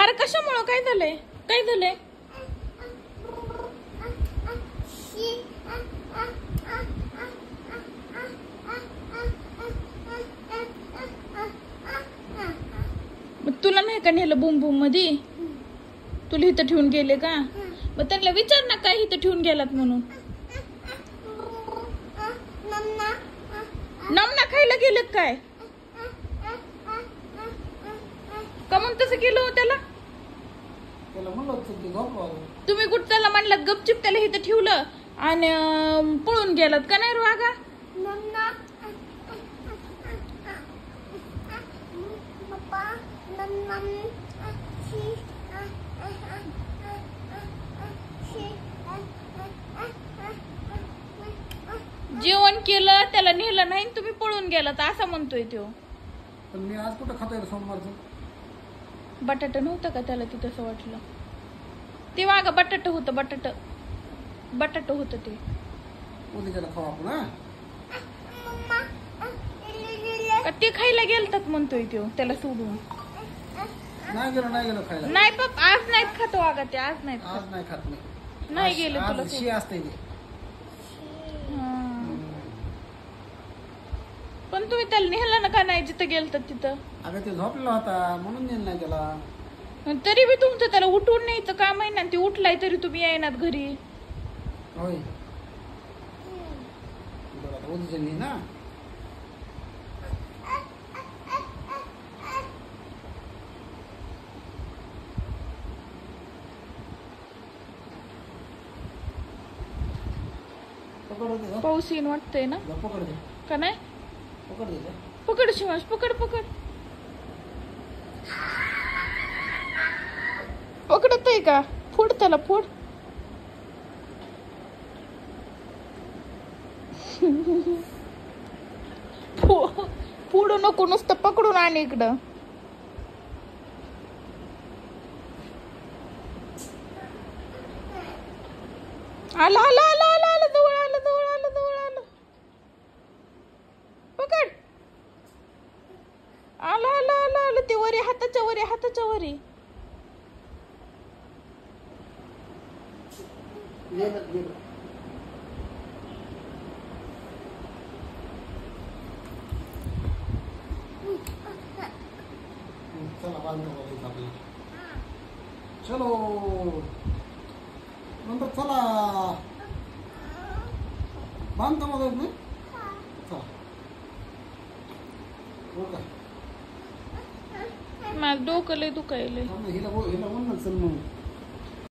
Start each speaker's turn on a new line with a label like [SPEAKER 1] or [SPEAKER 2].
[SPEAKER 1] अरे कशामुळं काय झालंय? काय झालंय? मग तुला नाही का नेलं बुम बुम मध्ये? तुला इथं ठेवून गेले का? मग त्यांना विचार ना काय इथं ठेवून गेलात म्हणून. नमना खायला गेलेत काय? का म्हणून तसं केलं हो त्याला? तुम्ही कुठं त्याला म्हणलात गपचिप त्याला इथं ठेवलं आणि पळून गेलात का नाही वागा? जेवण केलं त्याला नेलं नाही तुम्ही पळून गेलात असं म्हणतोय तो.
[SPEAKER 2] पण मी आज कुठं खातोय सोमवारचं?
[SPEAKER 1] बटाटा नव्हतं का त्याला तिथं असं वाटलं? ते वागा बटाटा होतं, बटाटा होतं ते.
[SPEAKER 2] उद्याला खाऊ आपण हा?
[SPEAKER 1] का ते खायला गेलतात म्हणतोय तो त्याला सोडून.
[SPEAKER 2] नाही गेलो खायला.
[SPEAKER 1] नाही पप्पा आज नाहीत खातो वागा ते, आज नाहीत
[SPEAKER 2] आज नाही खात मी.
[SPEAKER 1] नाही गेले तुला
[SPEAKER 2] शी असते ते.
[SPEAKER 1] पण तुम्ही त्याला नेलं ना का नाही जिथं गेलतात तिथं?
[SPEAKER 2] अगं ते झोपलेला होता म्हणून नेलं नाही त्याला.
[SPEAKER 1] तरी बी तुमचं त्याला उठवून न्यायचं काम आहे ना. ते उठलाय तरी तुम्ही येईनात घरी.
[SPEAKER 2] होय बरं आता उद्या नेली ना.
[SPEAKER 1] पाऊस येईन वाटतंय ना
[SPEAKER 2] पकड दे
[SPEAKER 1] का नाही?
[SPEAKER 2] पकड दे.
[SPEAKER 1] पकड शिवांश, पकड पकड. पकडत आहे का? फोड त्याला, फोड. फोडू नको, नुसतं पकडून आण इकडं. आला आला आला आला आला, जवळ आलं जवळ आलं जवळ आलं. पकड. आला आला आला आला, ते वरी हाताच्या वरी, हाताच्या वरी.
[SPEAKER 2] चला बांधतो चलो नंतर चला बांधतो मग मी. चला
[SPEAKER 1] माझं डोकं लय दुखायलंय.
[SPEAKER 2] हिला म्हणणार चल मग.